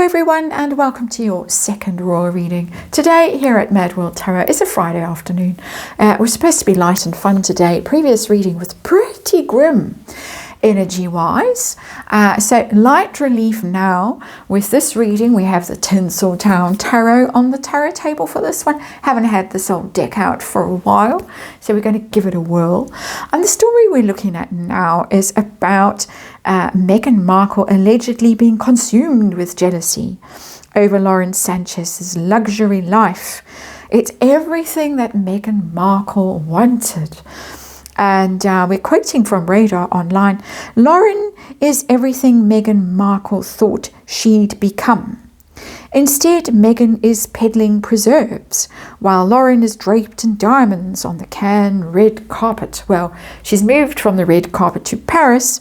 everyone, and welcome to your second Royal reading. Today here at MadWorldTarot is a Friday afternoon. We're supposed to be light and fun today. Previous reading was pretty grim energy-wise. So light relief now. With this reading, we have the Tinseltown Tarot on the tarot table for this one. Haven't had this old deck out for a while, so we're going to give it a whirl. And the story we're looking at now is about Meghan Markle allegedly being consumed with jealousy over Lauren Sanchez's luxury life. It's everything that Meghan Markle wanted. And we're quoting from Radar Online. Lauren is everything Meghan Markle thought she'd become. Instead, Meghan is peddling preserves, while Lauren is draped in diamonds on the Cannes red carpet. Well, she's moved from the red carpet to Paris,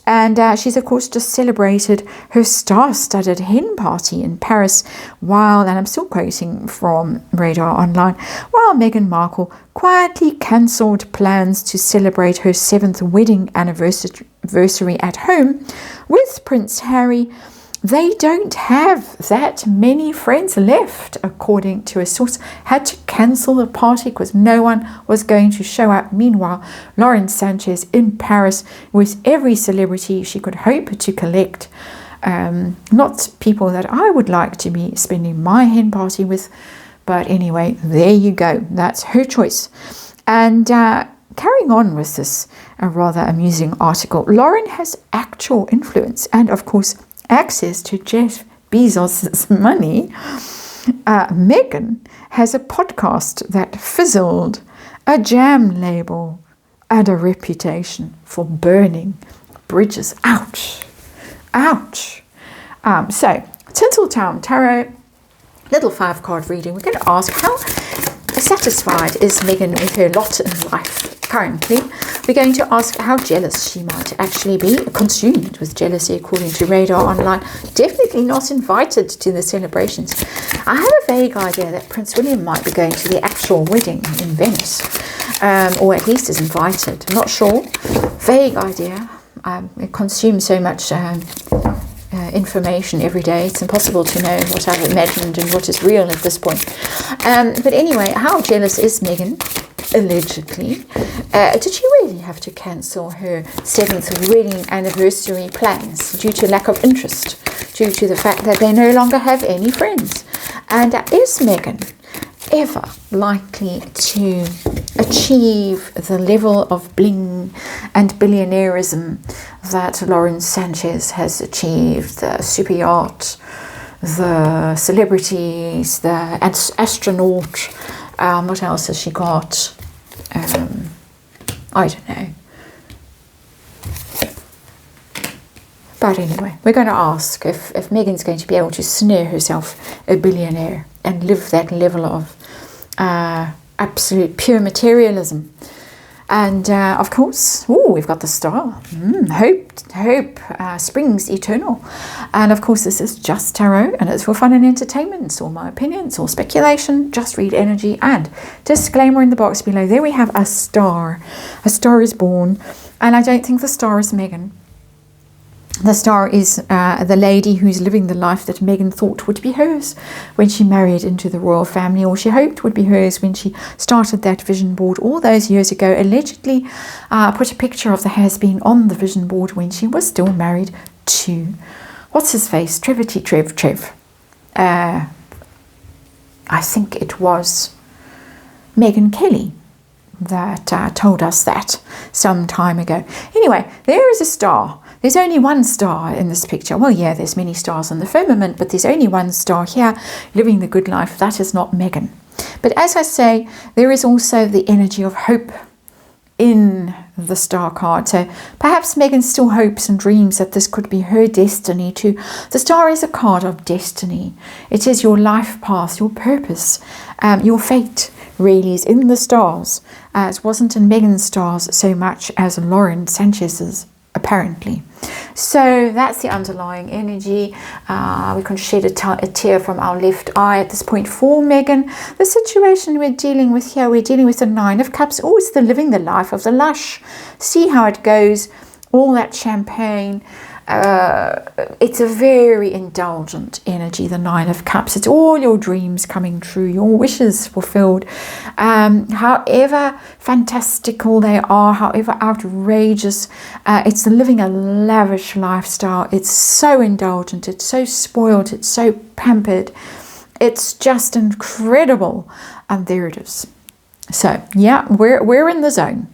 and she's, of course, just celebrated her star-studded hen party in Paris while, and I'm still quoting from Radar Online, while Meghan Markle quietly cancelled plans to celebrate her 7th wedding anniversary at home with Prince Harry. They don't have that many friends left, according to a source. Had to cancel the party because no one was going to show up. Meanwhile, Lauren Sanchez in Paris with every celebrity she could hope to collect. Not people that I would like to be spending my hen party with. But anyway, there you go. That's her choice. And carrying on with this rather amusing article, Lauren has actual influence and, of course, access to Jeff Bezos' money. Meghan has a podcast that fizzled, a jam label, and a reputation for burning bridges. Ouch. Ouch. So, Tinseltown Tarot, little 5-card reading. We're going to ask, how satisfied is Meghan with her lot in life currently? We're going to ask how jealous she might actually be, consumed with jealousy, according to Radar Online. Definitely not invited to the celebrations. I have a vague idea that Prince William might be going to the actual wedding in Venice, or at least is invited. I'm not sure. Vague idea. It consumes so much information every day. It's impossible to know what I've imagined and what is real at this point. But anyway, how jealous is Meghan? Allegedly. Did she really have to cancel her 7th wedding anniversary plans due to lack of interest, due to the fact that they no longer have any friends? And is Meghan ever likely to achieve the level of bling and billionairism that Lauren Sanchez has achieved? The super yacht, the celebrities, the astronaut, what else has she got? I don't know. But anyway, we're going to ask if Meghan's going to be able to snare herself a billionaire and live that level of absolute pure materialism. And of course, we've got the star. Hope springs eternal. And of course, this is just tarot, and it's for fun and entertainment. It's all my opinions, all speculation. Just read energy. And disclaimer in the box below. There we have a star. A star is born, and I don't think the star is Meghan. The star is the lady who's living the life that Meghan thought would be hers when she married into the royal family, or she hoped would be hers when she started that vision board all those years ago. Allegedly put a picture of the has-been on the vision board when she was still married to, what's his face? Trev. I think it was Meghan Kelly that told us that some time ago. Anyway, there is a star. There's only one star in this picture. Well, yeah, there's many stars on the firmament, but there's only one star here living the good life. That is not Meghan. But as I say, there is also the energy of hope in the star card. So perhaps Meghan still hopes and dreams that this could be her destiny too. The star is a card of destiny. It is your life path, your purpose, your fate really is in the stars. It wasn't in Meghan's stars so much as Lauren Sanchez's, apparently. So that's the underlying energy. We can shed a tear from our left eye at this point for Meghan. The situation we're dealing with here, we're dealing with the 9 of Cups. Oh, it's the living the life of the lush. See how it goes. All that champagne, It's a very indulgent energy, the Nine of Cups. It's all your dreams coming true, your wishes fulfilled. However fantastical they are, however outrageous, it's living a lavish lifestyle. It's so indulgent, it's so spoiled, it's so pampered. It's just incredible. And there it is. So yeah, we're in the zone.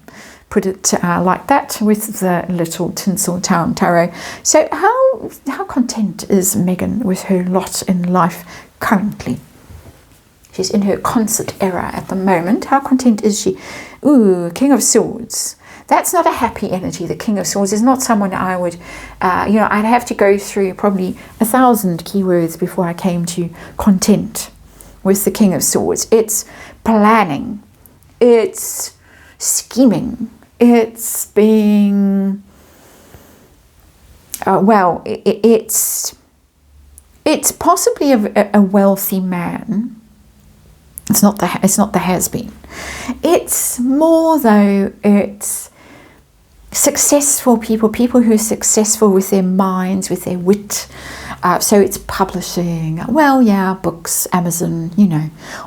Put it like that with the little Tinseltown Tarot. So how content is Meghan with her lot in life currently? She's in her concert era at the moment. How content is she? Ooh, King of Swords. That's not a happy energy. The King of Swords is not someone I would, I'd have to go through probably 1,000 keywords before I came to content with the King of Swords. It's planning. It's scheming. It's being, it's possibly a wealthy man. It's not the has-been. It's more, though, it's successful people who are successful with their minds, with their wit. So it's publishing, books, Amazon,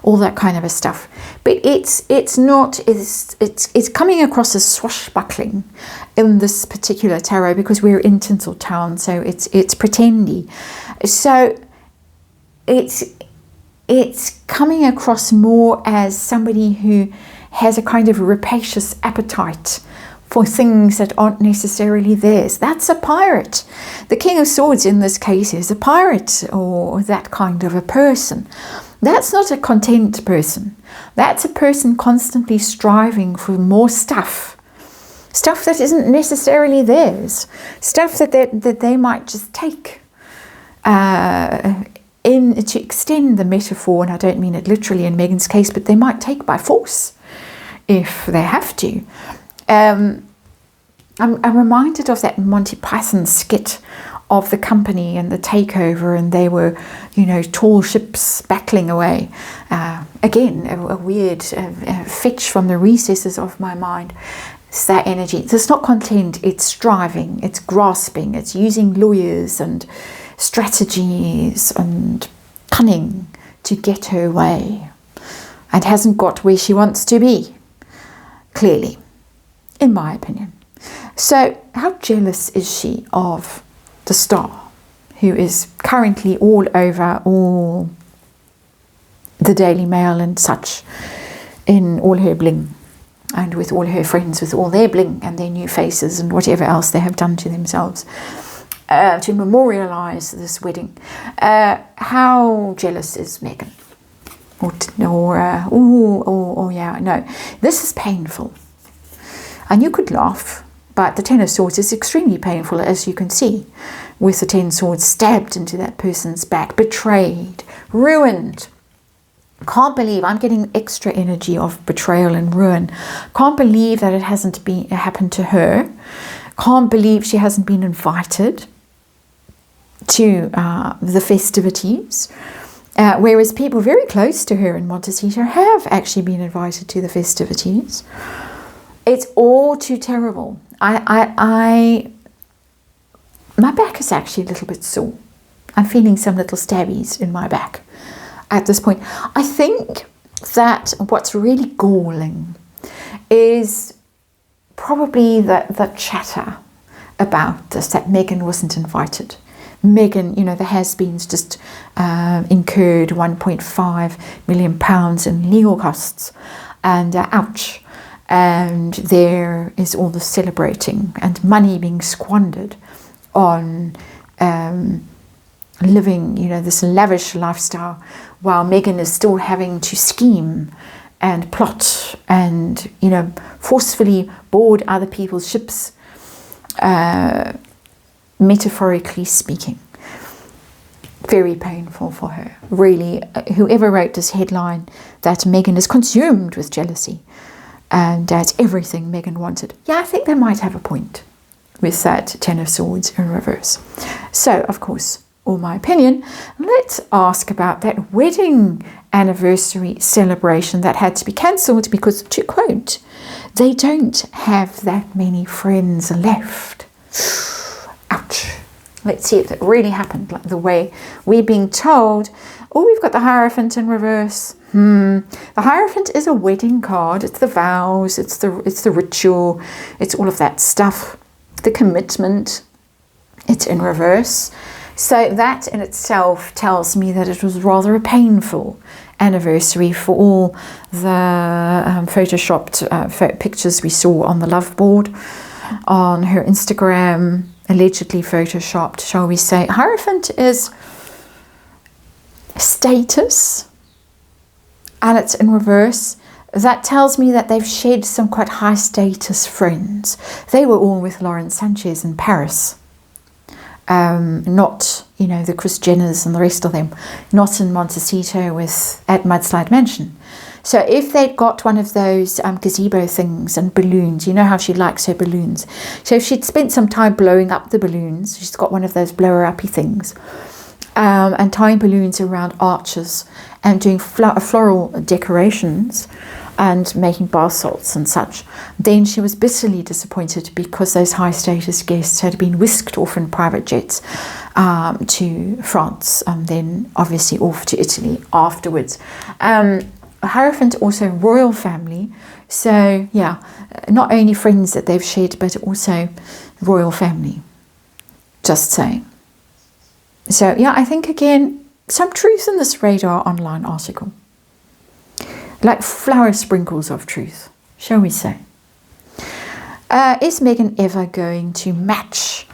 all that kind of a stuff. But it's coming across as swashbuckling in this particular tarot because we're in Tinseltown, so it's pretendy. So it's coming across more as somebody who has a kind of rapacious appetite for things that aren't necessarily theirs. That's a pirate. The King of Swords in this case is a pirate or that kind of a person. That's not a content person. That's a person constantly striving for more stuff. Stuff that isn't necessarily theirs. Stuff that they might just take. To extend the metaphor, and I don't mean it literally in Meghan's case, but they might take by force if they have to. I'm reminded of that Monty Python skit of the company and the takeover, and they were, tall ships battling away. Again, a weird fetch from the recesses of my mind. It's that energy. It's not content, it's striving, it's grasping, it's using lawyers and strategies and cunning to get her way, and hasn't got where she wants to be, clearly, in my opinion. So how jealous is she of the star, who is currently all over all the Daily Mail and such, in all her bling, and with all her friends with all their bling and their new faces and whatever else they have done to themselves to memorialize this wedding. How jealous is Meghan? No, this is painful. And you could laugh, but the Ten of Swords is extremely painful, as you can see, with the 10 swords stabbed into that person's back, betrayed, ruined. Can't believe I'm getting extra energy of betrayal and ruin. Can't believe that it hasn't happened to her. Can't believe she hasn't been invited to the festivities. Whereas people very close to her in Montecito have actually been invited to the festivities. It's all too terrible. My back is actually a little bit sore. I'm feeling some little stabbies in my back at this point. I think that what's really galling is probably the chatter about this, that Meghan wasn't invited. Meghan, the has-beens just incurred £1.5 million in legal costs, and ouch. And there is all the celebrating and money being squandered on living, this lavish lifestyle, while Meghan is still having to scheme and plot and, forcefully board other people's ships, metaphorically speaking. Very painful for her. Really, whoever wrote this headline, that Meghan is consumed with jealousy, and that's everything Meghan wanted. Yeah, I think they might have a point with that Ten of Swords in reverse. So, of course, all my opinion, let's ask about that wedding anniversary celebration that had to be cancelled because, to quote, they don't have that many friends left. Ouch. Let's see if it really happened like the way we're being told. Oh, we've got the Hierophant in reverse. The Hierophant is a wedding card. It's the vows, it's the ritual, it's all of that stuff. The commitment, it's in reverse. So that in itself tells me that it was rather a painful anniversary for all the photoshopped pictures we saw on the love board, on her Instagram, allegedly photoshopped, shall we say. Hierophant is status, and it's in reverse. That tells me that they've shed some quite high status friends. They were all with Lauren Sanchez in Paris. Not, you know, the Kris Jenners and the rest of them. Not in Montecito at Mudslide Mansion. So if they'd got one of those gazebo things and balloons, you know how she likes her balloons. So if she'd spent some time blowing up the balloons, she's got one of those blower-uppy things, and tying balloons around arches and doing floral decorations and making bath salts and such, then she was bitterly disappointed because those high status guests had been whisked off in private jets to France, and then obviously off to Italy afterwards. Hierophant also royal family, so yeah, not only friends that they've shed, but also royal family, just saying. So yeah, I think again some truth in this Radar online article, like flower sprinkles of truth, shall we say. Is Meghan ever going to match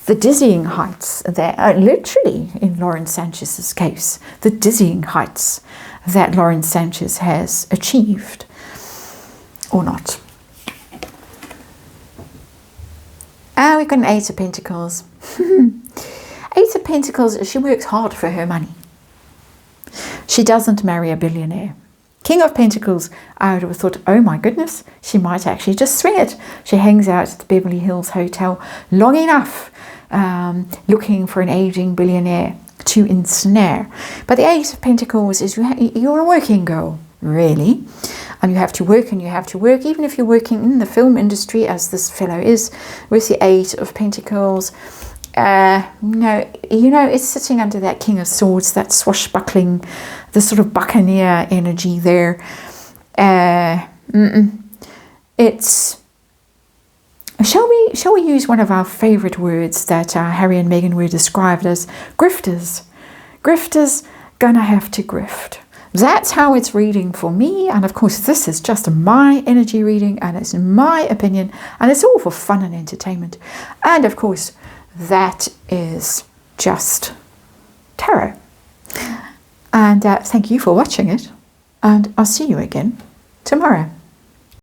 the dizzying heights that literally in Lauren Sanchez's case, the dizzying heights that Lauren Sanchez has achieved, or not? We've got an Eight of Pentacles. Eight of Pentacles, she works hard for her money. She doesn't marry a billionaire. King of Pentacles, I would have thought, oh my goodness, she might actually just swing it. She hangs out at the Beverly Hills Hotel long enough, looking for an aging billionaire to ensnare. But the Eight of Pentacles is you're a working girl, really. And you have to work and you have to work, even if you're working in the film industry, as this fellow is, with the Eight of Pentacles. No, you know, it's sitting under that King of Swords, that swashbuckling, the sort of buccaneer energy there. It's, shall we use one of our favourite words that Harry and Meghan were described as? Grifters. Grifters gonna have to grift. That's how it's reading for me, and of course this is just my energy reading, and it's my opinion, and it's all for fun and entertainment. And of course, that is just tarot. And thank you for watching it, and I'll see you again tomorrow.